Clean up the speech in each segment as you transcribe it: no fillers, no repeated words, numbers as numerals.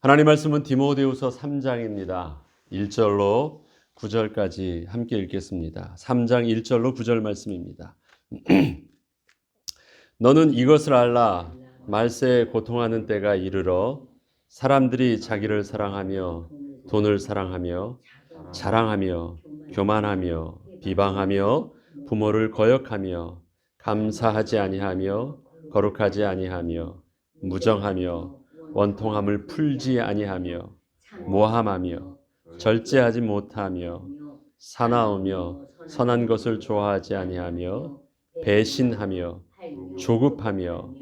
하나님 말씀은 디모데후서 3장입니다. 1절로 9절까지 함께 읽겠습니다. 3장 1절로 9절 말씀입니다. 너는 이것을 알라. 말세에 고통하는 때가 이르러 사람들이 자기를 사랑하며 돈을 사랑하며 자랑하며 교만하며 비방하며 부모를 거역하며 감사하지 아니하며 거룩하지 아니하며 무정하며 원통함을 풀지 아니하며 모함하며 절제하지 못하며 사나우며 선한 것을 좋아하지 아니하며 배신하며 조급하며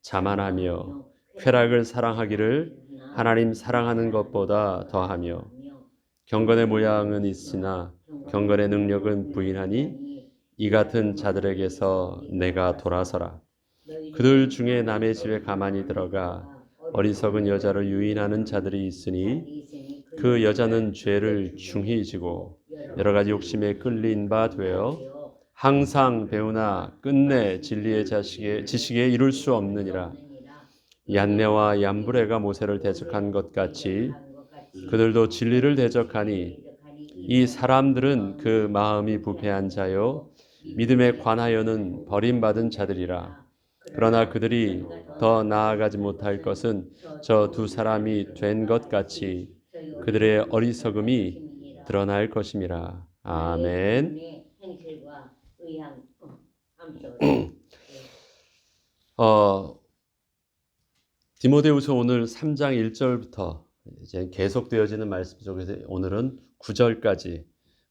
자만하며 쾌락을 사랑하기를 하나님 사랑하는 것보다 더하며 경건의 모양은 있으나 경건의 능력은 부인하니 이 같은 자들에게서 내가 돌아서라. 그들 중에 남의 집에 가만히 들어가 어리석은 여자를 유인하는 자들이 있으니 그 여자는 죄를 중히 지고 여러 가지 욕심에 끌린 바 되어 항상 배우나 끝내 진리의 지식에 이룰 수 없느니라. 얀네와 얀브레가 모세를 대적한 것 같이 그들도 진리를 대적하니 이 사람들은 그 마음이 부패한 자요 믿음에 관하여는 버림받은 자들이라. 그러나 그들이 더 나아가지 못할 것은 저 두 사람이 된 것 같이 그들의 어리석음이 드러날 것임이라. 아멘. 디모데후서 오늘 3장 1절부터 이제 계속되어지는 말씀 속에서 오늘은 9절까지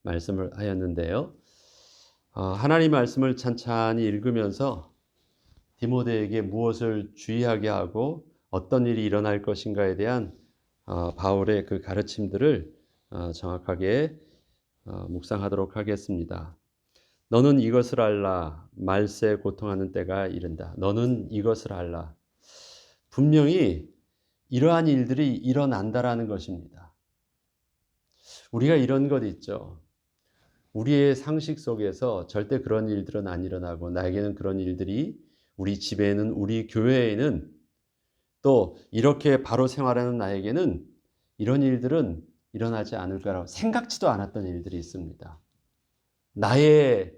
말씀을 하였는데요. 하나님 말씀을 찬찬히 읽으면서 디모데에게 무엇을 주의하게 하고 어떤 일이 일어날 것인가에 대한 바울의 그 가르침들을 정확하게 묵상하도록 하겠습니다. 너는 이것을 알라. 말세에 고통하는 때가 이른다. 너는 이것을 알라. 분명히 이러한 일들이 일어난다라는 것입니다. 우리가 이런 것 있죠. 우리의 상식 속에서 절대 그런 일들은 안 일어나고 나에게는 그런 일들이 우리 집에는 우리 교회에는 또 이렇게 바로 생활하는 나에게는 이런 일들은 일어나지 않을 거라고 생각지도 않았던 일들이 있습니다. 나의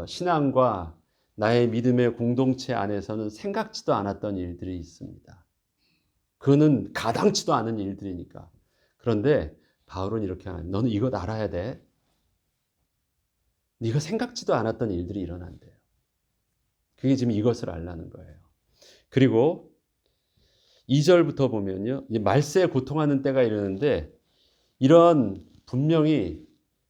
신앙과 나의 믿음의 공동체 안에서는 생각지도 않았던 일들이 있습니다. 그거는 가당치도 않은 일들이니까. 그런데 바울은 이렇게 하는, 너는 이것 알아야 돼. 네가 생각지도 않았던 일들이 일어난대요. 그게 지금 이것을 알라는 거예요. 그리고 2절부터 보면요. 말세에 고통하는 때가 이르는데 이런 분명히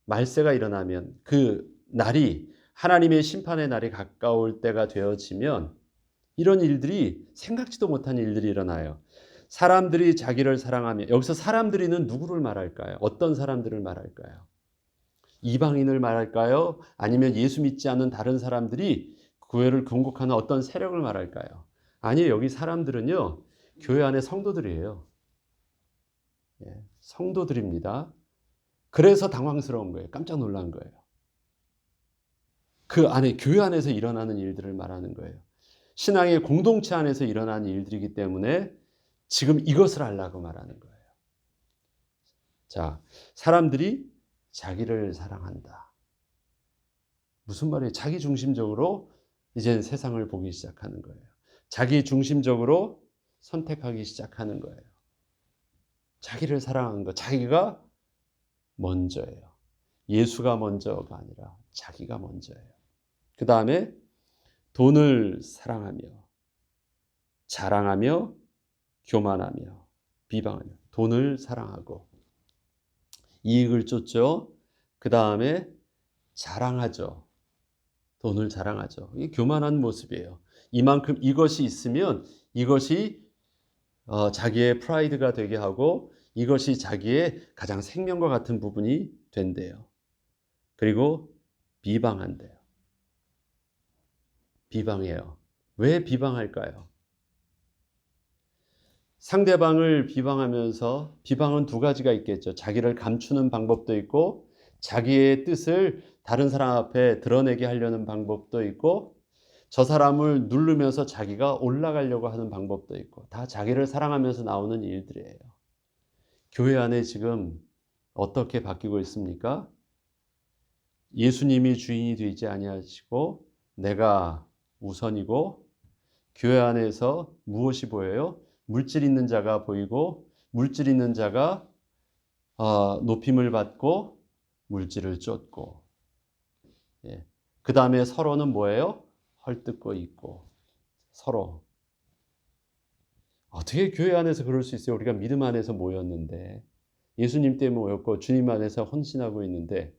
말세가 일어나면 그 날이 하나님의 심판의 날이 가까울 때가 되어지면 이런 일들이 생각지도 못한 일들이 일어나요. 사람들이 자기를 사랑하며 여기서 사람들이는 누구를 말할까요? 어떤 사람들을 말할까요? 이방인을 말할까요? 아니면 예수 믿지 않는 다른 사람들이 교회를 공격하는 어떤 세력을 말할까요? 아니에요. 여기 사람들은요. 교회 안에 성도들이에요. 성도들입니다. 그래서 당황스러운 거예요. 깜짝 놀란 거예요. 그 안에 교회 안에서 일어나는 일들을 말하는 거예요. 신앙의 공동체 안에서 일어나는 일들이기 때문에 지금 이것을 알라고 말하는 거예요. 자, 사람들이 자기를 사랑한다. 무슨 말이에요? 자기 중심적으로 이제 세상을 보기 시작하는 거예요. 자기 중심적으로 선택하기 시작하는 거예요. 자기를 사랑하는 것, 자기가 먼저예요. 예수가 먼저가 아니라 자기가 먼저예요. 그 다음에 돈을 사랑하며 자랑하며 교만하며 비방하며 돈을 사랑하고 이익을 쫓죠. 그 다음에 자랑하죠. 돈을 자랑하죠. 이게 교만한 모습이에요. 이만큼 이것이 있으면 이것이 자기의 프라이드가 되게 하고 이것이 자기의 가장 생명과 같은 부분이 된대요. 그리고 비방한대요. 비방해요. 왜 비방할까요? 상대방을 비방하면서 비방은 두 가지가 있겠죠. 자기를 감추는 방법도 있고 자기의 뜻을 다른 사람 앞에 드러내게 하려는 방법도 있고 저 사람을 누르면서 자기가 올라가려고 하는 방법도 있고 다 자기를 사랑하면서 나오는 일들이에요. 교회 안에 지금 어떻게 바뀌고 있습니까? 예수님이 주인이 되지 아니하시고 내가 우선이고 교회 안에서 무엇이 보여요? 물질 있는 자가 보이고 물질 있는 자가 높임을 받고 물질을 쫓고 그 다음에 서로는 뭐예요? 헐뜯고 있고 서로 어떻게 교회 안에서 그럴 수 있어요? 우리가 믿음 안에서 모였는데 예수님 때문에 모였고 주님 안에서 헌신하고 있는데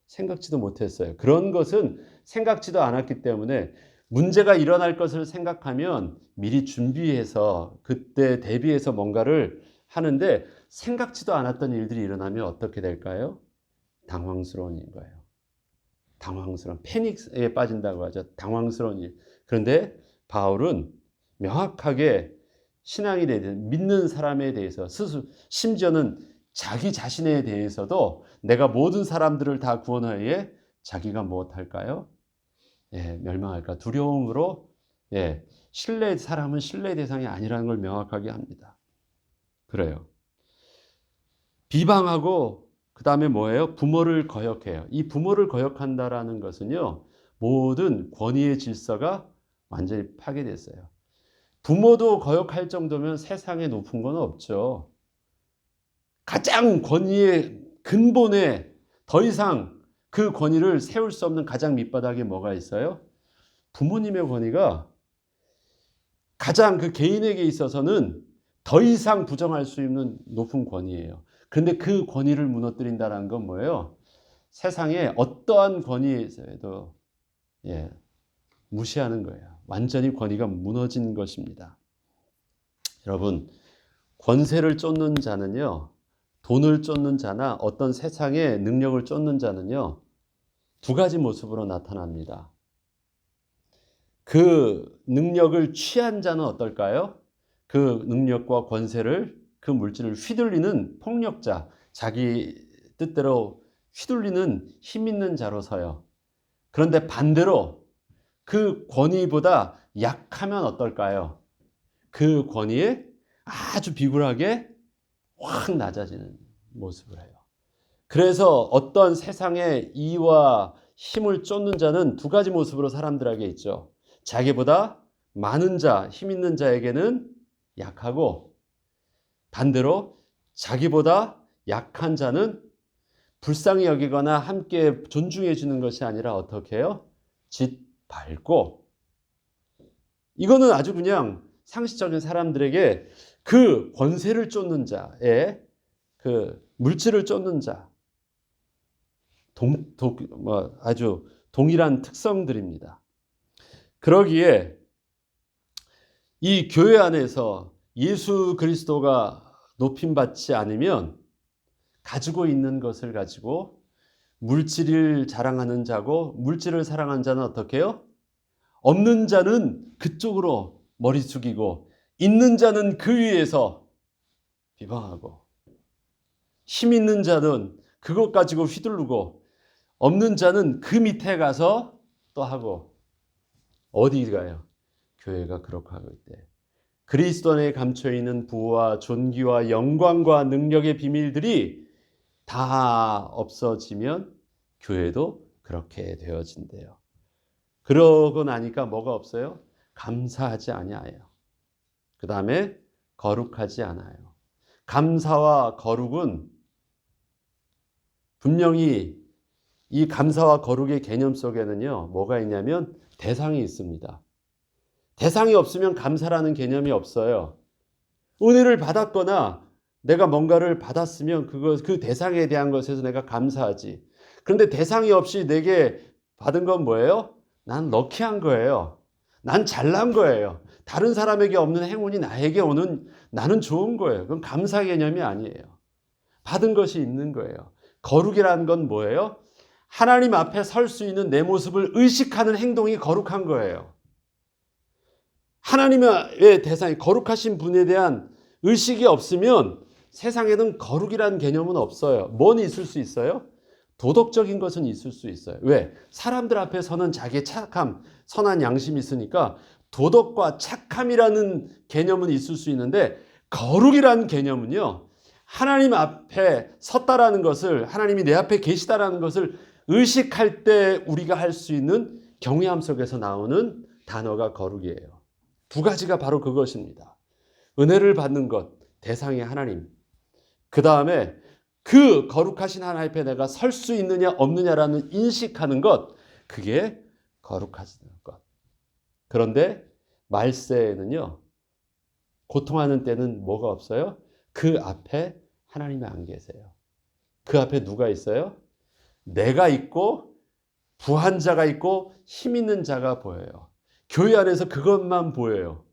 생각지도 못했어요. 그런 것은 생각지도 않았기 때문에 문제가 일어날 것을 생각하면 미리 준비해서 그때 대비해서 뭔가를 하는데 생각지도 않았던 일들이 일어나면 어떻게 될까요? 당황스러운 거예요. 당황스러운 패닉에 빠진다고 하죠. 당황스러운 일. 그런데 바울은 명확하게 신앙에 대해서 믿는 사람에 대해서 스스로 심지어는 자기 자신에 대해서도 내가 모든 사람들을 다 구원하기에 자기가 무엇할까요? 멸망할까 두려움으로 사람은 신뢰 대상이 아니라는 걸 명확하게 합니다. 그래요. 비방하고 그 다음에 뭐예요? 부모를 거역해요. 이 부모를 거역한다라는 것은요, 모든 권위의 질서가 완전히 파괴됐어요. 부모도 거역할 정도면 세상에 높은 건 없죠. 가장 권위의 근본에 더 이상 그 권위를 세울 수 없는 가장 밑바닥에 뭐가 있어요? 부모님의 권위가 가장 그 개인에게 있어서는 더 이상 부정할 수 있는 높은 권위예요. 그런데 그 권위를 무너뜨린다는 건 뭐예요? 세상에 어떠한 권위에도 무시하는 거예요. 완전히 권위가 무너진 것입니다. 여러분, 권세를 쫓는 자는요, 돈을 쫓는 자나 어떤 세상의 능력을 쫓는 자는요, 두 가지 모습으로 나타납니다. 그 능력을 취한 자는 어떨까요? 그 능력과 권세를, 그 물질을 휘둘리는 폭력자, 자기 뜻대로 휘둘리는 힘 있는 자로서요. 그런데 반대로 그 권위보다 약하면 어떨까요? 그 권위에 아주 비굴하게 확 낮아지는 모습을 해요. 그래서 어떤 세상의 이와 힘을 쫓는 자는 두 가지 모습으로 사람들에게 있죠. 자기보다 많은 자, 힘 있는 자에게는 약하고 반대로 자기보다 약한 자는 불쌍히 여기거나 함께 존중해 주는 것이 아니라 어떻게 해요? 짓밟고. 이거는 아주 그냥 상식적인 사람들에게 그 권세를 쫓는 자의 그 물질을 쫓는 자 아주 동일한 특성들입니다. 그러기에 이 교회 안에서 예수 그리스도가 높임받지 않으면 가지고 있는 것을 가지고 물질을 자랑하는 자고 물질을 사랑하는 자는 어떻게 해요? 없는 자는 그쪽으로 머리 숙이고 있는 자는 그 위에서 비방하고 힘 있는 자는 그것 가지고 휘두르고 없는 자는 그 밑에 가서 또 하고 어디 가요? 교회가 그렇게 하고 있대. 그리스도 안에 감춰있는 부와 존귀와 영광과 능력의 비밀들이 다 없어지면 교회도 그렇게 되어진대요. 그러고 나니까 뭐가 없어요? 감사하지 아니하여. 그 다음에 거룩하지 않아요. 감사와 거룩은 분명히 이 감사와 거룩의 개념 속에는요, 뭐가 있냐면 대상이 있습니다. 대상이 없으면 감사라는 개념이 없어요. 은혜를 받았거나 내가 뭔가를 받았으면 그 대상에 대한 것에서 내가 감사하지. 그런데 대상이 없이 내게 받은 건 뭐예요? 난 럭키한 거예요. 난 잘난 거예요. 다른 사람에게 없는 행운이 나에게 오는 나는 좋은 거예요. 그건 감사 개념이 아니에요. 받은 것이 있는 거예요. 거룩이라는 건 뭐예요? 하나님 앞에 설 수 있는 내 모습을 의식하는 행동이 거룩한 거예요. 하나님의 대상이 거룩하신 분에 대한 의식이 없으면 세상에는 거룩이라는 개념은 없어요. 뭔 있을 수 있어요? 도덕적인 것은 있을 수 있어요. 왜? 사람들 앞에서는 자기의 착함, 선한 양심이 있으니까 도덕과 착함이라는 개념은 있을 수 있는데 거룩이라는 개념은요. 하나님 앞에 섰다라는 것을, 하나님이 내 앞에 계시다라는 것을 의식할 때 우리가 할 수 있는 경외함 속에서 나오는 단어가 거룩이에요. 두 가지가 바로 그것입니다. 은혜를 받는 것, 대상이 하나님. 그 다음에 그 거룩하신 하나님 앞에 내가 설 수 있느냐 없느냐라는 인식하는 것, 그게 거룩하신 것. 그런데 말세에는요, 고통하는 때는 뭐가 없어요? 그 앞에 하나님이 안 계세요. 그 앞에 누가 있어요? 내가 있고 부한 자가 있고 힘 있는 자가 보여요. 교회 안에서 그것만 보여요.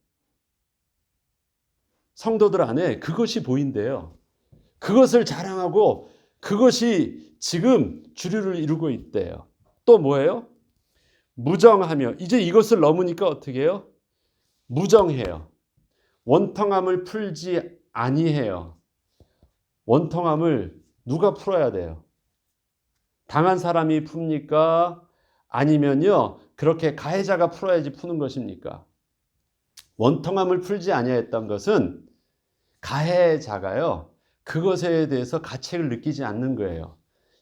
성도들 안에 그것이 보인대요. 그것을 자랑하고 그것이 지금 주류를 이루고 있대요. 또 뭐예요? 무정하며, 이제 이것을 넘으니까 어떻게 해요? 무정해요. 원통함을 풀지 아니해요. 원통함을 누가 풀어야 돼요? 당한 사람이 풉니까? 아니면요, 그렇게 가해자가 풀어야지 푸는 것입니까? 원통함을 풀지 아니했던 것은 가해자가요, 그것에 대해서 가책을 느끼지 않는 거예요.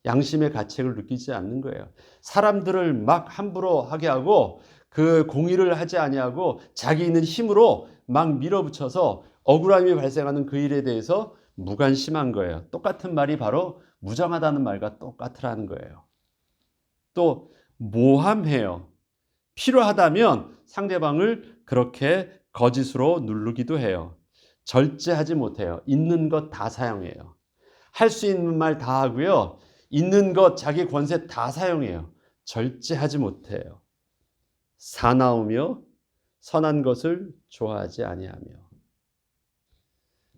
양심의 가책을 느끼지 않는 거예요. 사람들을 막 함부로 하게 하고 그 공의를 하지 아니하고 자기 있는 힘으로 막 밀어붙여서 억울함이 발생하는 그 일에 대해서 무관심한 거예요. 똑같은 말이 바로 무정하다는 말과 똑같으라는 거예요. 또 모함해요. 필요하다면 상대방을 그렇게 거짓으로 누르기도 해요. 절제하지 못해요. 있는 것 다 사용해요. 할 수 있는 말 다 하고요. 있는 것 자기 권세 다 사용해요. 절제하지 못해요. 사나우며 선한 것을 좋아하지 아니하며.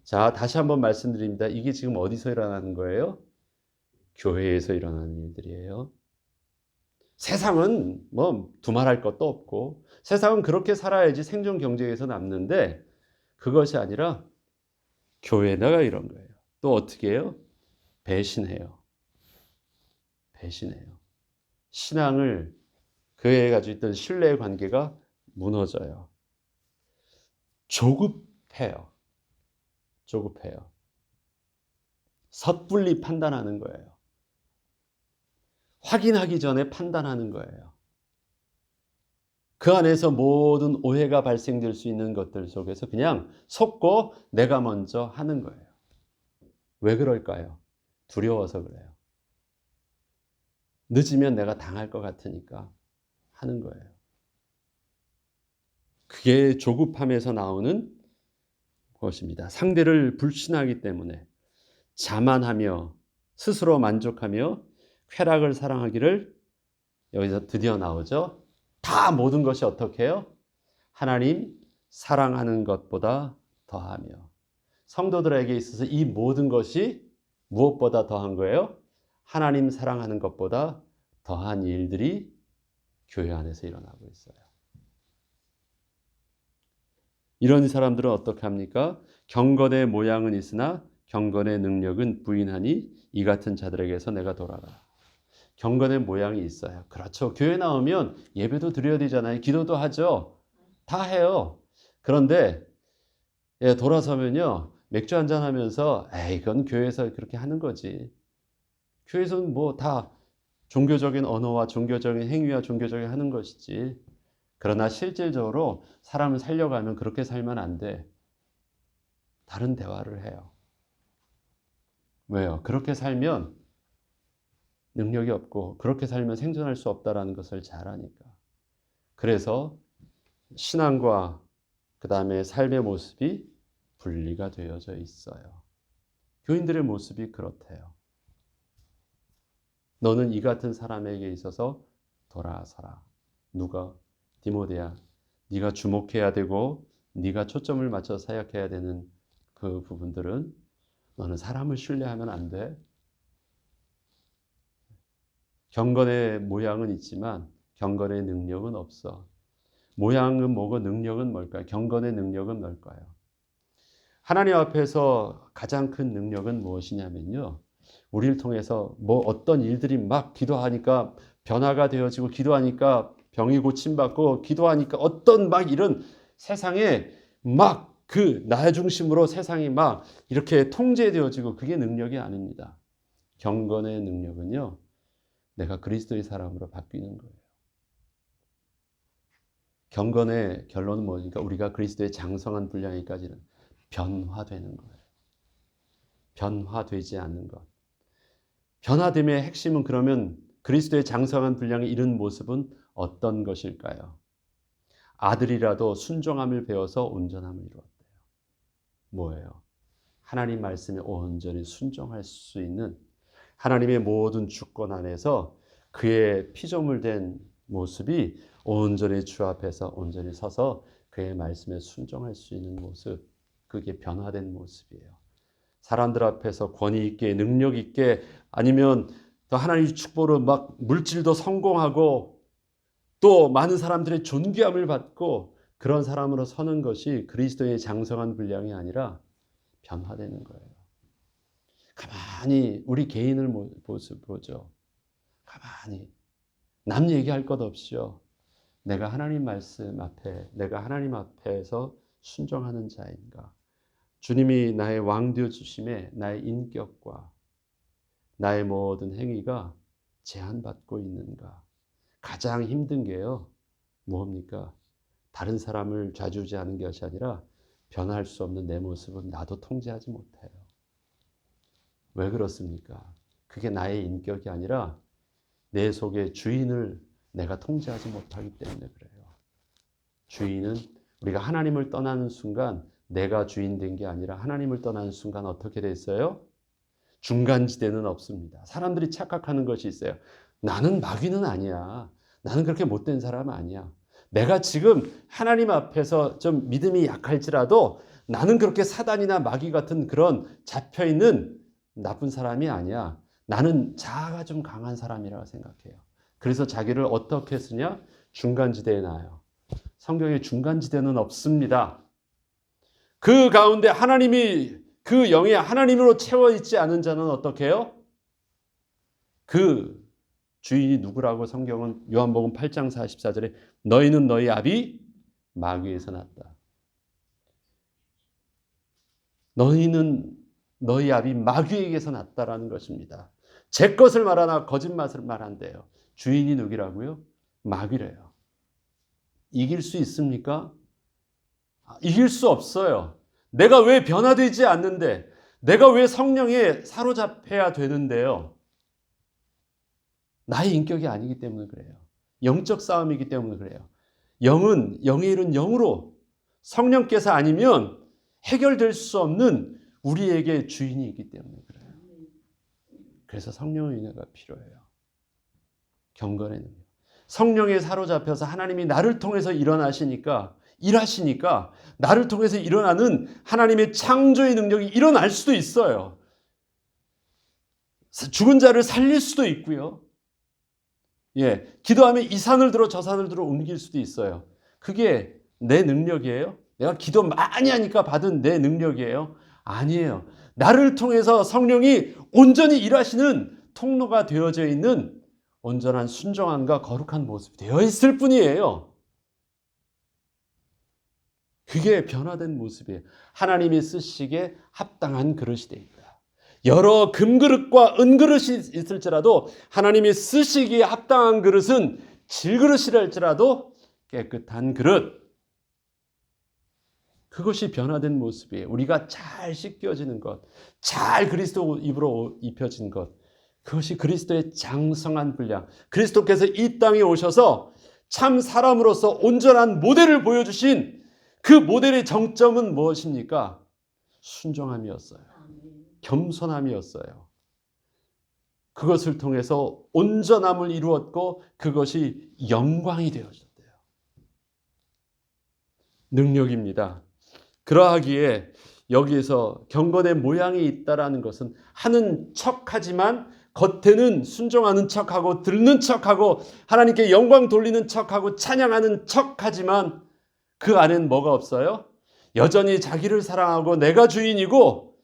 자, 다시 한번 말씀드립니다. 이게 지금 어디서 일어나는 거예요? 교회에서 일어나는 일들이에요. 세상은 뭐 두말할 것도 없고 세상은 그렇게 살아야지 생존 경제에서 남는데 그것이 아니라 교회다가 이런 거예요. 또 어떻게 해요? 배신해요. 배신해요. 신앙을 그에 가지고 있던 신뢰의 관계가 무너져요. 조급해요. 조급해요. 섣불리 판단하는 거예요. 확인하기 전에 판단하는 거예요. 그 안에서 모든 오해가 발생될 수 있는 것들 속에서 그냥 속고 내가 먼저 하는 거예요. 왜 그럴까요? 두려워서 그래요. 늦으면 내가 당할 것 같으니까 하는 거예요. 그게 조급함에서 나오는 것입니다. 상대를 불신하기 때문에 자만하며 스스로 만족하며 쾌락을 사랑하기를, 여기서 드디어 나오죠. 다 모든 것이 어떻게 해요? 하나님 사랑하는 것보다 더하며. 성도들에게 있어서 이 모든 것이 무엇보다 더한 거예요? 하나님 사랑하는 것보다 더한 일들이 교회 안에서 일어나고 있어요. 이런 사람들은 어떻게 합니까? 경건의 모양은 있으나 경건의 능력은 부인하니 이 같은 자들에게서 내가 돌아라. 경건의 모양이 있어요. 그렇죠. 교회 나오면 예배도 드려야 되잖아요. 기도도 하죠. 다 해요. 그런데 돌아서면요, 맥주 한잔 하면서 에이, 이건 교회에서 그렇게 하는 거지. 교회에서는 뭐 다 종교적인 언어와 종교적인 행위와 종교적인 하는 것이지. 그러나 실질적으로 사람을 살려가면 그렇게 살면 안 돼. 다른 대화를 해요. 왜요? 그렇게 살면 능력이 없고 그렇게 살면 생존할 수 없다라는 것을 잘 아니까. 그래서 신앙과 그 다음에 삶의 모습이 분리가 되어져 있어요. 교인들의 모습이 그렇대요. 너는 이 같은 사람에게 있어서 돌아서라. 누가? 디모데야. 네가 주목해야 되고 네가 초점을 맞춰 사역해야 되는 그 부분들은 너는 사람을 신뢰하면 안 돼. 경건의 모양은 있지만 경건의 능력은 없어. 모양은 뭐고 능력은 뭘까요? 경건의 능력은 뭘까요? 하나님 앞에서 가장 큰 능력은 무엇이냐면요, 우리를 통해서 뭐 어떤 일들이 막 기도하니까 변화가 되어지고, 기도하니까 병이 고침받고, 기도하니까 어떤 막 이런 세상에 막 그 나 중심으로 세상이 막 이렇게 통제되어지고, 그게 능력이 아닙니다. 경건의 능력은요, 내가 그리스도의 사람으로 바뀌는 거예요. 경건의 결론은 뭐니까 우리가 그리스도의 장성한 분량에까지는 변화되는 거예요. 변화되지 않는 것. 변화됨의 핵심은 그러면 그리스도의 장성한 분량에 이른 모습은 어떤 것일까요? 아들이라도 순종함을 배워서 온전함을 이루었대요. 뭐예요? 하나님 말씀에 온전히 순종할 수 있는, 하나님의 모든 주권 안에서 그의 피조물 된 모습이 온전히 주 앞에서 온전히 서서 그의 말씀에 순종할 수 있는 모습, 그게 변화된 모습이에요. 사람들 앞에서 권위 있게, 능력 있게, 아니면 또 하나님의 축복으로 막 물질도 성공하고 또 많은 사람들의 존귀함을 받고, 그런 사람으로 서는 것이 그리스도의 장성한 분량이 아니라 변화되는 거예요. 가만히 우리 개인을 보죠. 가만히 남 얘기할 것 없이요, 내가 하나님 말씀 앞에, 내가 하나님 앞에서 순종하는 자인가? 주님이 나의 왕 되어 주심에 나의 인격과 나의 모든 행위가 제한받고 있는가? 가장 힘든 게요, 뭡니까? 다른 사람을 좌지우지하는 것이 아니라 변할 수 없는 내 모습은 나도 통제하지 못해요. 왜 그렇습니까? 그게 나의 인격이 아니라 내 속의 주인을 내가 통제하지 못하기 때문에 그래요. 주인은 우리가 하나님을 떠나는 순간 내가 주인 된 게 아니라 하나님을 떠나는 순간 어떻게 됐어요? 중간지대는 없습니다. 사람들이 착각하는 것이 있어요. 나는 마귀는 아니야. 나는 그렇게 못된 사람 아니야. 내가 지금 하나님 앞에서 좀 믿음이 약할지라도 나는 그렇게 사단이나 마귀 같은 그런 잡혀있는 나쁜 사람이 아니야. 나는 자아가 좀 강한 사람이라고 생각해요. 그래서 자기를 어떻게 쓰냐? 중간지대에 놔요. 성경에 중간지대는 없습니다. 그 가운데 하나님이 그 영에 하나님으로 채워있지 않은 자는 어떻게 해요? 그 주인이 누구라고 성경은 요한복음 8장 44절에 너희는 너희 아비 마귀에서 났다. 너희는 너희 아비 마귀에게서 났다라는 것입니다. 제 것을 말하나 거짓말을 말한대요. 주인이 누구라고요? 마귀래요. 이길 수 있습니까? 이길 수 없어요. 내가 왜 변화되지 않는데, 내가 왜 성령에 사로잡혀야 되는데요? 나의 인격이 아니기 때문에 그래요. 영적 싸움이기 때문에 그래요. 영은 영의 일은 영으로, 성령께서 아니면 해결될 수 없는 우리에게 주인이 있기 때문에 그래요. 그래서 성령의 은혜가 필요해요. 경건의 능력. 성령에 사로잡혀서 하나님이 나를 통해서 일하시니까 나를 통해서 일어나는 하나님의 창조의 능력이 일어날 수도 있어요. 죽은 자를 살릴 수도 있고요. 기도하면 이 산을 들어 저 산을 들어 옮길 수도 있어요. 그게 내 능력이에요? 내가 기도 많이 하니까 받은 내 능력이에요? 아니에요. 나를 통해서 성령이 온전히 일하시는 통로가 되어져 있는 온전한 순종함과 거룩한 모습이 되어 있을 뿐이에요. 그게 변화된 모습이에요. 하나님이 쓰시기에 합당한 그릇이 됩니다. 여러 금그릇과 은그릇이 있을지라도 하나님이 쓰시기에 합당한 그릇은 질그릇이랄지라도 깨끗한 그릇. 그것이 변화된 모습이에요. 우리가 잘 씻겨지는 것, 잘 그리스도 입으로 입혀진 것, 그것이 그리스도의 장성한 분량. 그리스도께서 이 땅에 오셔서 참 사람으로서 온전한 모델을 보여주신 그 모델의 정점은 무엇입니까? 순종함이었어요. 겸손함이었어요. 그것을 통해서 온전함을 이루었고 그것이 영광이 되어졌대요. 능력입니다. 그러하기에 여기에서 경건의 모양이 있다라는 것은 하는 척하지만 겉에는 순종하는 척하고 듣는 척하고 하나님께 영광 돌리는 척하고 찬양하는 척하지만 그 안엔 뭐가 없어요? 여전히 자기를 사랑하고 내가 주인이고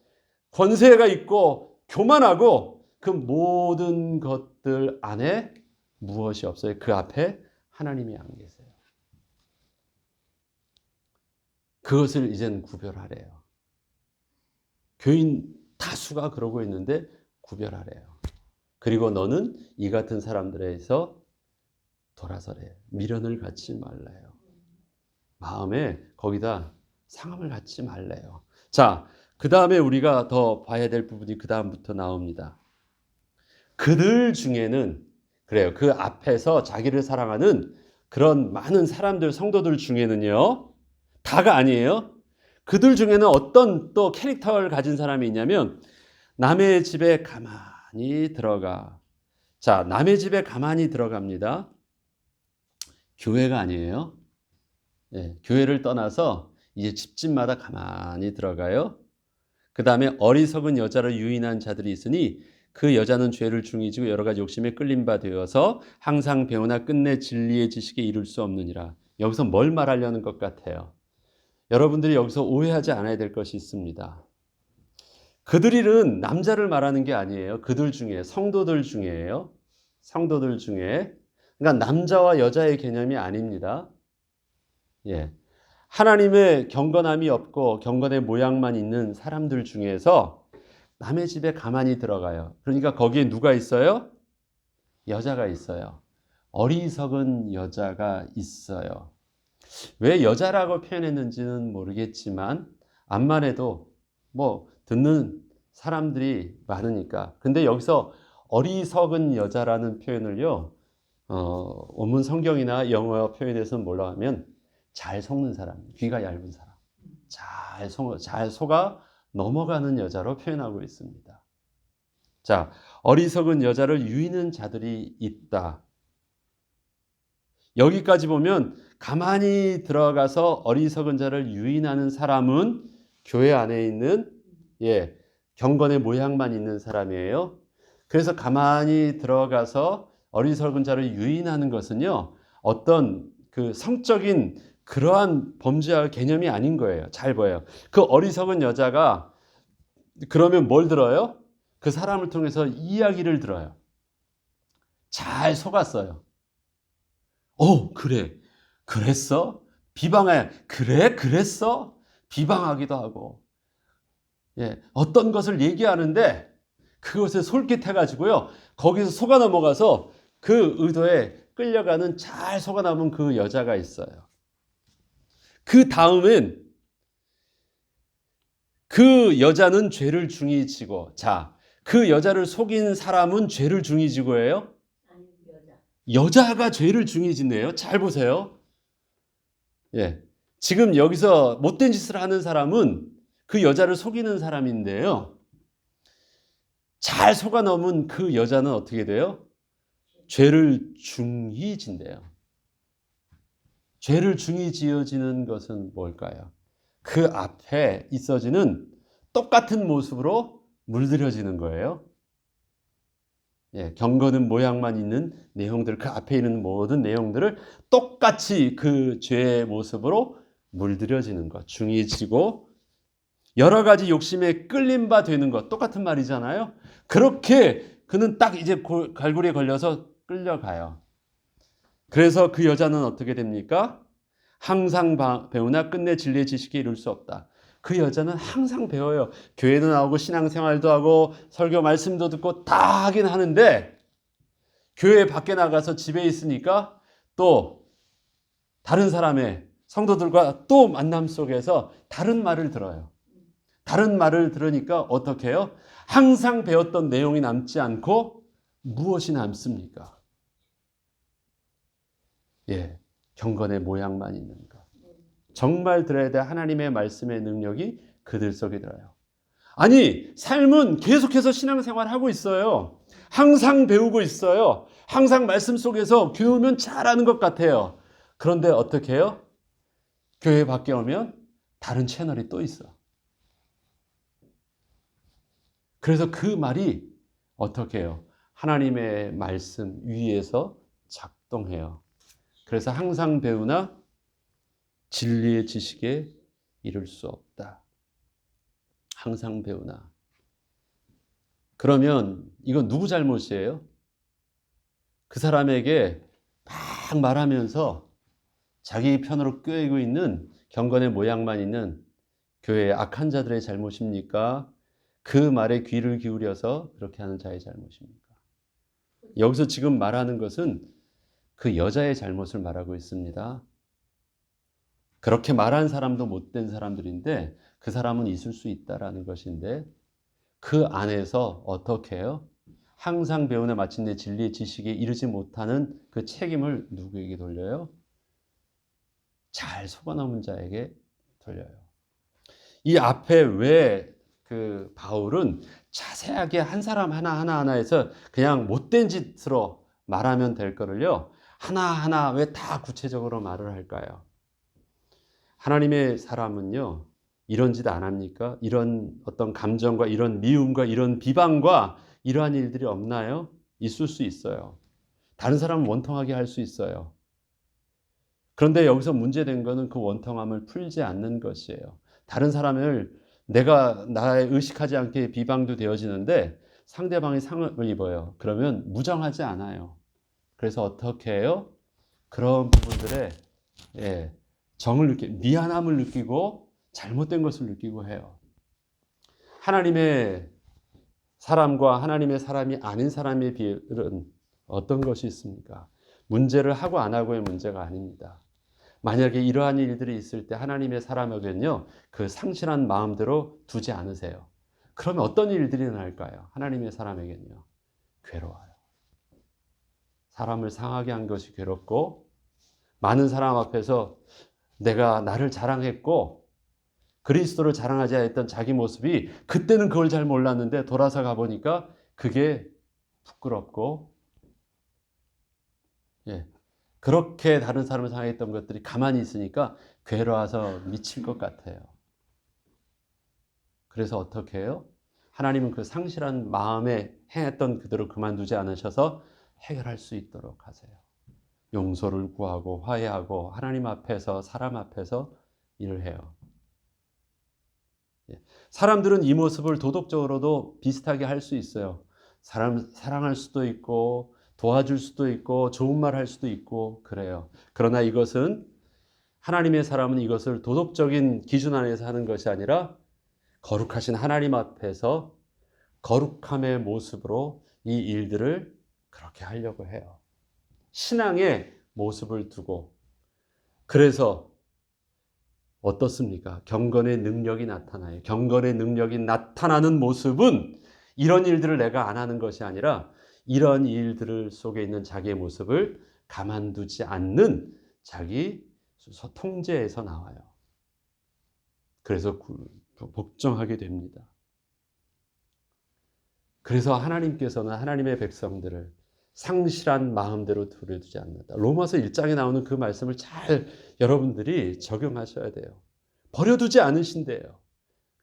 권세가 있고 교만하고 그 모든 것들 안에 무엇이 없어요? 그 앞에 하나님이 안 계세요. 그것을 이젠 구별하래요. 교인 다수가 그러고 있는데 구별하래요. 그리고 너는 이 같은 사람들에서 돌아서래. 미련을 갖지 말래요. 마음에 거기다 상함을 갖지 말래요. 자, 그 다음에 우리가 더 봐야 될 부분이 그 다음부터 나옵니다. 그들 중에는 그래요. 그 앞에서 자기를 사랑하는 그런 많은 사람들, 성도들 중에는요. 다가 아니에요. 그들 중에는 어떤 또 캐릭터를 가진 사람이 있냐면 남의 집에 가만히 들어가. 자, 남의 집에 가만히 들어갑니다. 교회가 아니에요. 예, 교회를 떠나서 이제 집집마다 가만히 들어가요. 그 다음에 어리석은 여자를 유인한 자들이 있으니 그 여자는 죄를 중히 지고 여러 가지 욕심에 끌린 바 되어서 항상 배우나 끝내 진리의 지식에 이룰 수 없느니라. 여기서 뭘 말하려는 것 같아요? 여러분들이 여기서 오해하지 않아야 될 것이 있습니다. 그들은 남자를 말하는 게 아니에요. 그들 중에, 성도들 중에요. 성도들 중에. 그러니까 남자와 여자의 개념이 아닙니다. 예. 하나님의 경건함이 없고 경건의 모양만 있는 사람들 중에서 남의 집에 가만히 들어가요. 그러니까 거기에 누가 있어요? 여자가 있어요. 어리석은 여자가 있어요. 왜 여자라고 표현했는지는 모르겠지만 암만 해도 뭐 듣는 사람들이 많으니까. 근데 여기서 어리석은 여자라는 표현을요. 원문 성경이나 영어 표현에서는 뭐라고 하면 잘 속는 사람, 귀가 얇은 사람, 잘 속아 넘어가는 여자로 표현하고 있습니다. 자, 어리석은 여자를 유이는 자들이 있다. 여기까지 보면 가만히 들어가서 어리석은 자를 유인하는 사람은 교회 안에 있는 경건의 모양만 있는 사람이에요. 그래서 가만히 들어가서 어리석은 자를 유인하는 것은요, 어떤 그 성적인 그러한 범죄와 개념이 아닌 거예요. 잘 보여요. 그 어리석은 여자가 그러면 뭘 들어요? 그 사람을 통해서 이야기를 들어요. 잘 속았어요. 그래. 그랬어? 비방해. 그래? 그랬어? 비방하기도 하고. 예. 어떤 것을 얘기하는데 그것에 솔깃해가지고요. 거기서 속아 넘어가서 그 의도에 끌려가는 잘 속아 남은 그 여자가 있어요. 그 다음엔 그 여자는 죄를 중히 지고, 자, 그 여자를 속인 사람은 죄를 중히 지고예요? 여자가 죄를 중히 짓네요. 잘 보세요. 예. 지금 여기서 못된 짓을 하는 사람은 그 여자를 속이는 사람인데요. 잘 속아 넘은 그 여자는 어떻게 돼요? 죄를 중히 진대요. 죄를 중히 지어지는 것은 뭘까요? 그 앞에 있어지는 똑같은 모습으로 물들여지는 거예요. 예, 경건은 모양만 있는 내용들, 그 앞에 있는 모든 내용들을 똑같이 그 죄의 모습으로 물들여지는 것, 중해지고 여러 가지 욕심에 끌린 바 되는 것, 똑같은 말이잖아요. 그렇게 그는 딱 이제 갈고리에 걸려서 끌려가요. 그래서 그 여자는 어떻게 됩니까? 항상 배우나 끝내 진리의 지식에 이룰 수 없다. 그 여자는 항상 배워요. 교회도 나오고 신앙생활도 하고 설교 말씀도 듣고 다 하긴 하는데 교회 밖에 나가서 집에 있으니까 또 다른 사람의 성도들과 또 만남 속에서 다른 말을 들어요. 다른 말을 들으니까 어떻게 해요? 항상 배웠던 내용이 남지 않고 무엇이 남습니까? 예, 경건의 모양만 있는 것. 정말 들어야 될 하나님의 말씀의 능력이 그들 속에 들어요. 아니, 삶은 계속해서 신앙생활 하고 있어요. 항상 배우고 있어요. 항상 말씀 속에서 교우면 잘하는 것 같아요. 그런데 어떻게 해요? 교회 밖에 오면 다른 채널이 또 있어. 그래서 그 말이 어떻게 해요? 하나님의 말씀 위에서 작동해요. 그래서 항상 배우나 진리의 지식에 이를 수 없다. 항상 배우나. 그러면 이건 누구 잘못이에요? 그 사람에게 막 말하면서 자기 편으로 꿰고 있는 경건의 모양만 있는 교회의 악한 자들의 잘못입니까? 그 말에 귀를 기울여서 그렇게 하는 자의 잘못입니까? 여기서 지금 말하는 것은 그 여자의 잘못을 말하고 있습니다. 그렇게 말한 사람도 못된 사람들인데 그 사람은 있을 수 있다라는 것인데 그 안에서 어떻게 해요? 항상 배우나 마침내 진리의 지식에 이르지 못하는 그 책임을 누구에게 돌려요? 잘 속아넘은 자에게 돌려요. 이 앞에 왜 그 바울은 자세하게 한 사람 하나하나에서 그냥 못된 짓으로 말하면 될 거를요, 하나하나 왜 다 구체적으로 말을 할까요? 하나님의 사람은요, 이런 짓 안 합니까? 이런 어떤 감정과 이런 미움과 이런 비방과 이러한 일들이 없나요? 있을 수 있어요. 다른 사람은 원통하게 할 수 있어요. 그런데 여기서 문제된 거는 그 원통함을 풀지 않는 것이에요. 다른 사람을 내가 나의 의식하지 않게 비방도 되어지는데 상대방이 상을 입어요. 그러면 무정하지 않아요. 그래서 어떻게 해요? 그런 부분들에 정을 미안함을 느끼고 잘못된 것을 느끼고 해요. 하나님의 사람과 하나님의 사람이 아닌 사람의 비율은 어떤 것이 있습니까? 문제를 하고 안 하고의 문제가 아닙니다. 만약에 이러한 일들이 있을 때 하나님의 사람에게는요, 그 상실한 마음대로 두지 않으세요. 그러면 어떤 일들이 일어날까요? 하나님의 사람에게는요, 괴로워요. 사람을 상하게 한 것이 괴롭고, 많은 사람 앞에서 내가 나를 자랑했고 그리스도를 자랑하지 않았던 자기 모습이 그때는 그걸 잘 몰랐는데 돌아서 가보니까 그게 부끄럽고, 그렇게 다른 사람을 상했던 것들이 가만히 있으니까 괴로워서 미칠 것 같아요. 그래서 어떻게 해요? 하나님은 그 상실한 마음에 행했던 그대로 그만두지 않으셔서 해결할 수 있도록 하세요. 용서를 구하고 화해하고 하나님 앞에서 사람 앞에서 일을 해요. 사람들은 이 모습을 도덕적으로도 비슷하게 할 수 있어요. 사람 사랑할 수도 있고 도와줄 수도 있고 좋은 말 할 수도 있고 그래요. 그러나 이것은 하나님의 사람은 이것을 도덕적인 기준 안에서 하는 것이 아니라 거룩하신 하나님 앞에서 거룩함의 모습으로 이 일들을 그렇게 하려고 해요. 신앙의 모습을 두고. 그래서 어떻습니까? 경건의 능력이 나타나요. 경건의 능력이 나타나는 모습은 이런 일들을 내가 안 하는 것이 아니라 이런 일들 속에 있는 자기의 모습을 가만두지 않는 자기 통제에서 나와요. 그래서 복종하게 됩니다. 그래서 하나님께서는 하나님의 백성들을 상실한 마음대로 두려두지 않는다. 로마서 1장에 나오는 그 말씀을 잘 여러분들이 적용하셔야 돼요. 버려두지 않으신대요.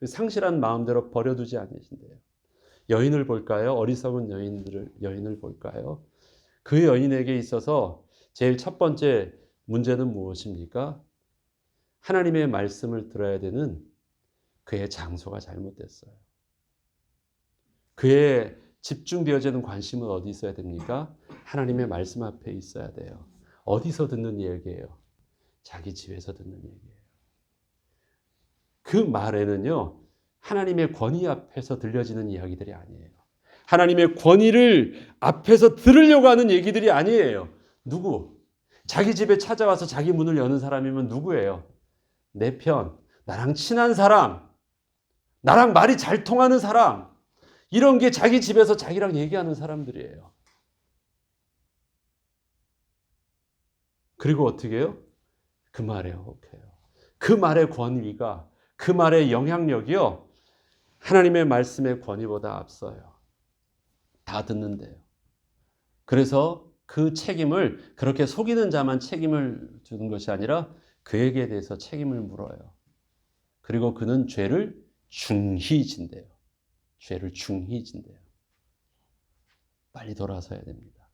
그 상실한 마음대로 버려두지 않으신대요. 여인을 볼까요? 어리석은 여인을 볼까요? 그 여인에게 있어서 제일 첫 번째 문제는 무엇입니까? 하나님의 말씀을 들어야 되는 그의 장소가 잘못됐어요. 그의 집중되어지는 관심은 어디 있어야 됩니까? 하나님의 말씀 앞에 있어야 돼요. 어디서 듣는 얘기예요? 자기 집에서 듣는 얘기예요. 그 말에는요, 하나님의 권위 앞에서 들려지는 이야기들이 아니에요. 하나님의 권위를 앞에서 들으려고 하는 얘기들이 아니에요. 누구? 자기 집에 찾아와서 자기 문을 여는 사람이면 누구예요? 내 편, 나랑 친한 사람, 나랑 말이 잘 통하는 사람, 이런 게 자기 집에서 자기랑 얘기하는 사람들이에요. 그리고 어떻게 해요? 그 말에 혹해요. 그 말의 권위가, 그 말의 영향력이요, 하나님의 말씀의 권위보다 앞서요. 다 듣는데요. 그래서 그 책임을, 그렇게 속이는 자만 책임을 주는 것이 아니라 그에게 대해서 책임을 물어요. 그리고 그는 죄를 중히 진대요. 죄를 중히 진대요. 빨리 돌아서야 됩니다.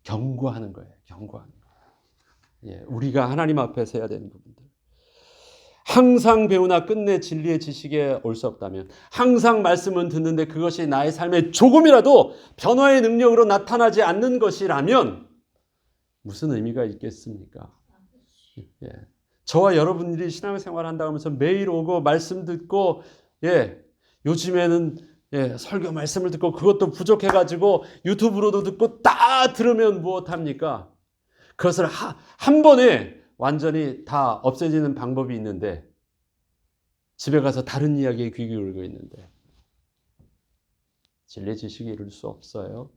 경고하는 거예요. 경고하는 거예요. 우리가 하나님 앞에서 해야 되는 부분들. 항상 배우나 끝내 진리의 지식에 올 수 없다면, 항상 말씀은 듣는데 그것이 나의 삶에 조금이라도 변화의 능력으로 나타나지 않는 것이라면 무슨 의미가 있겠습니까? 예. 저와 여러분들이 신앙생활 한다고 하면서 매일 오고 말씀 듣고, 요즘에는 설교 말씀을 듣고 그것도 부족해가지고 유튜브로도 듣고 다 들으면 무엇합니까? 그것을 한 번에 완전히 다 없애지는 방법이 있는데, 집에 가서 다른 이야기에 귀 기울이고 있는데 진리의 지식이 이룰 수 없어요.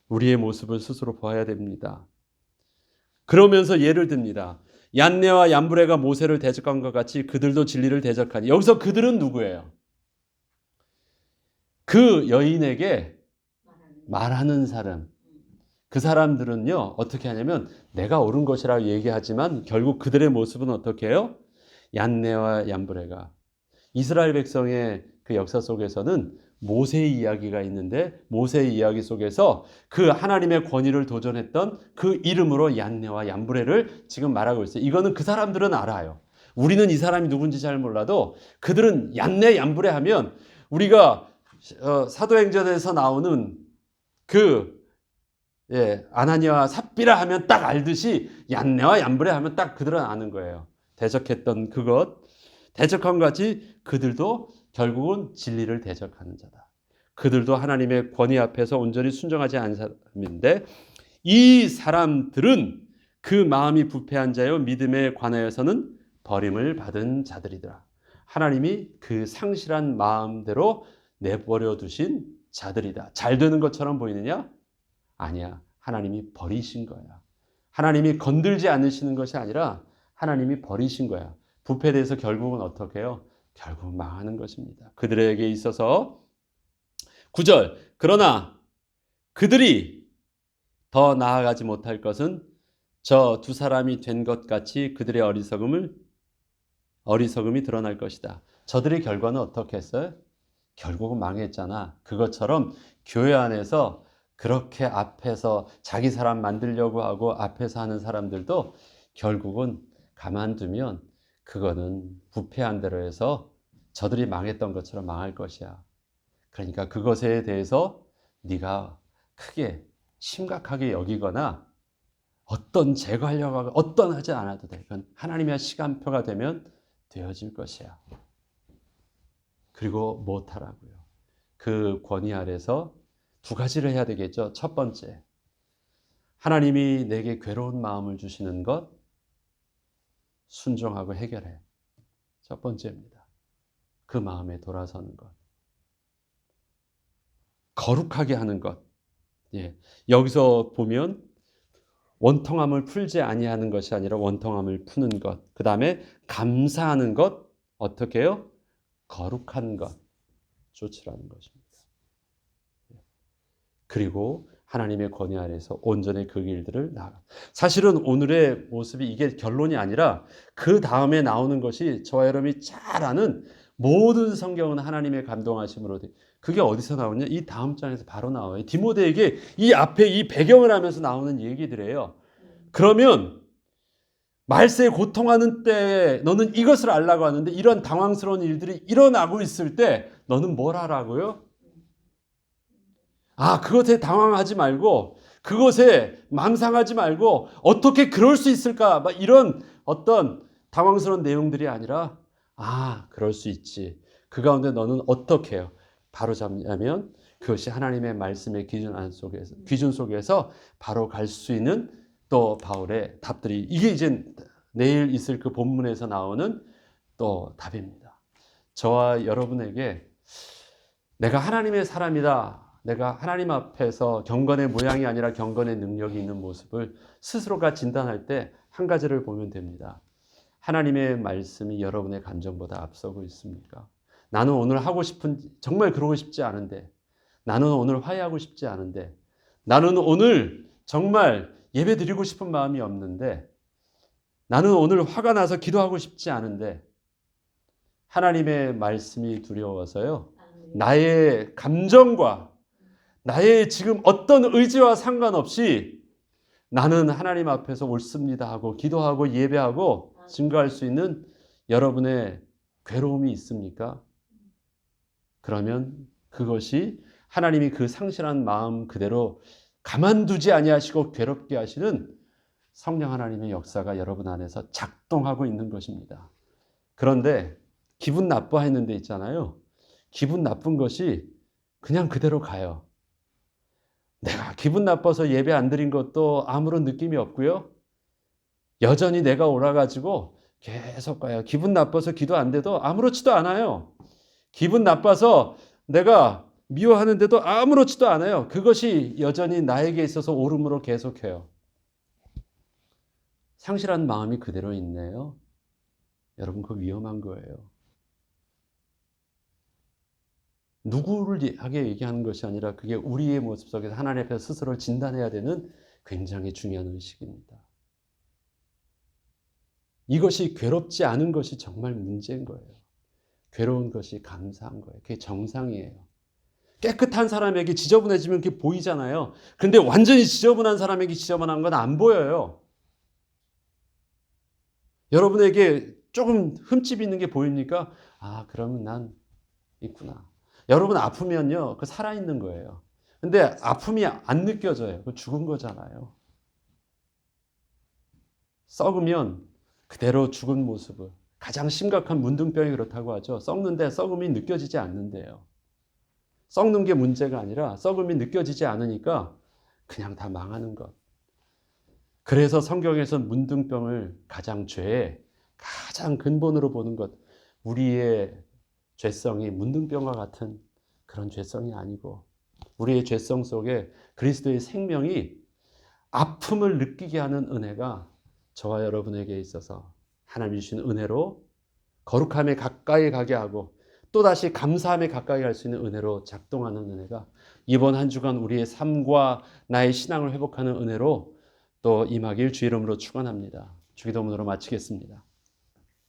우리의 모습을 스스로 보아야 됩니다. 그러면서 예를 듭니다. 얀네와 얀브레가 모세를 대적한 것 같이 그들도 진리를 대적하니. 여기서 그들은 누구예요? 그 여인에게 말하는 사람. 그 사람들은요, 어떻게 하냐면 내가 옳은 것이라고 얘기하지만 결국 그들의 모습은 어떻게 해요? 얀네와 얀브레가, 이스라엘 백성의 그 역사 속에서는 모세의 이야기가 있는데, 모세의 이야기 속에서 그 하나님의 권위를 도전했던 그 이름으로 얀네와 얀브레를 지금 말하고 있어요. 이거는 그 사람들은 알아요. 우리는 이 사람이 누군지 잘 몰라도 그들은 얀네 얀브레 하면, 우리가 사도행전에서 나오는 아나니아와 삽비라 하면 딱 알듯이 얀네와 얀브레 하면 딱 그들은 아는 거예요. 대적했던 그것, 대적한 같이 그들도 결국은 진리를 대적하는 자다. 그들도 하나님의 권위 앞에서 온전히 순종하지 않은 사람인데, 이 사람들은 그 마음이 부패한 자요 믿음에 관하여서는 버림을 받은 자들이더라. 하나님이 그 상실한 마음대로 내버려 두신 자들이다. 잘 되는 것처럼 보이느냐? 아니야. 하나님이 버리신 거야. 하나님이 건들지 않으시는 것이 아니라 하나님이 버리신 거야. 부패돼서 결국은 어떻게 해요? 결국 망하는 것입니다. 그들에게 있어서 9절, 그러나 그들이 더 나아가지 못할 것은 저 두 사람이 된 것 같이 그들의 어리석음이 드러날 것이다. 저들의 결과는 어떻게 했어요? 결국은 망했잖아. 그것처럼 교회 안에서 그렇게 앞에서 자기 사람 만들려고 하고 앞에서 하는 사람들도 결국은 가만두면 그거는 부패한 대로 해서 저들이 망했던 것처럼 망할 것이야. 그러니까 그것에 대해서 네가 크게 심각하게 여기거나 어떤 제거하려고 하고 어떤 하지 않아도 돼. 이건 하나님의 시간표가 되면 되어질 것이야. 그리고 못하라고요. 그 권위 아래서 두 가지를 해야 되겠죠. 첫 번째, 하나님이 내게 괴로운 마음을 주시는 것 순종하고 해결해. 첫 번째입니다. 그 마음에 돌아서는 것. 거룩하게 하는 것. 여기서 보면 원통함을 풀지 아니하는 것이 아니라 원통함을 푸는 것. 그 다음에 감사하는 것. 어떻게 해요? 거룩한 것. 조치라는 것입니다. 그리고 하나님의 권위 아래서 온전히 그 길들을 나아가. 사실은 오늘의 모습이 이게 결론이 아니라 그 다음에 나오는 것이 저와 여러분이 잘 아는 모든 성경은 하나님의 감동하심으로 돼. 그게 어디서 나오냐? 이 다음 장에서 바로 나와요. 디모데에게 이 앞에 이 배경을 하면서 나오는 얘기들이에요. 그러면 말세에 고통하는 때에 너는 이것을 알라고 하는데, 이런 당황스러운 일들이 일어나고 있을 때 너는 뭘 하라고요? 그것에 당황하지 말고, 그것에 망상하지 말고, 어떻게 그럴 수 있을까? 막 이런 어떤 당황스러운 내용들이 아니라, 그럴 수 있지. 그 가운데 너는 어떻게 해요? 바로 잡냐면, 그것이 하나님의 말씀의 기준 속에서 바로 갈 수 있는 또 바울의 답들이, 이게 이제 내일 있을 그 본문에서 나오는 또 답입니다. 저와 여러분에게 내가 하나님의 사람이다. 내가 하나님 앞에서 경건의 모양이 아니라 경건의 능력이 있는 모습을 스스로가 진단할 때 한 가지를 보면 됩니다. 하나님의 말씀이 여러분의 감정보다 앞서고 있습니까? 나는 오늘 하고 싶은, 정말 그러고 싶지 않은데, 나는 오늘 화해하고 싶지 않은데, 나는 오늘 정말 예배 드리고 싶은 마음이 없는데, 나는 오늘 화가 나서 기도하고 싶지 않은데, 하나님의 말씀이 두려워서요, 나의 감정과 나의 지금 어떤 의지와 상관없이 나는 하나님 앞에서 옳습니다 하고 기도하고 예배하고 증거할 수 있는 여러분의 괴로움이 있습니까? 그러면 그것이 하나님이 그 상실한 마음 그대로 가만두지 아니하시고 괴롭게 하시는 성령 하나님의 역사가 여러분 안에서 작동하고 있는 것입니다. 그런데 기분 나빠했는 데 있잖아요. 기분 나쁜 것이 그냥 그대로 가요. 내가 기분 나빠서 예배 안 드린 것도 아무런 느낌이 없고요. 여전히 내가 옳아가지고 계속 가요. 기분 나빠서 기도 안 돼도 아무렇지도 않아요. 기분 나빠서 내가 미워하는데도 아무렇지도 않아요. 그것이 여전히 나에게 있어서 옳음으로 계속해요. 상실한 마음이 그대로 있네요. 여러분, 그거 위험한 거예요. 누구를 하게 얘기하는 것이 아니라 그게 우리의 모습 속에서 하나님 앞에서 스스로를 진단해야 되는 굉장히 중요한 의식입니다. 이것이 괴롭지 않은 것이 정말 문제인 거예요. 괴로운 것이 감사한 거예요. 그게 정상이에요. 깨끗한 사람에게 지저분해지면 그게 보이잖아요. 근데 완전히 지저분한 사람에게 지저분한 건 안 보여요. 여러분에게 조금 흠집 있는 게 보입니까? 아, 그러면 난 있구나. 여러분 아프면요, 그 살아있는 거예요. 근데 아픔이 안 느껴져요. 그 죽은 거잖아요. 썩으면 그대로 죽은 모습을, 가장 심각한 문둥병이 그렇다고 하죠. 썩는데 썩음이 느껴지지 않는데요. 썩는 게 문제가 아니라 썩음이 느껴지지 않으니까 그냥 다 망하는 것. 그래서 성경에서 문둥병을 죄의 가장 근본으로 보는 것, 우리의 죄성이 문둥병과 같은 그런 죄성이 아니고 우리의 죄성 속에 그리스도의 생명이 아픔을 느끼게 하는 은혜가 저와 여러분에게 있어서 하나님이 주신 은혜로 거룩함에 가까이 가게 하고 또다시 감사함에 가까이 갈 수 있는 은혜로 작동하는 은혜가 이번 한 주간 우리의 삶과 나의 신앙을 회복하는 은혜로 또 임하길 주 이름으로 축원합니다. 주기도문으로 마치겠습니다.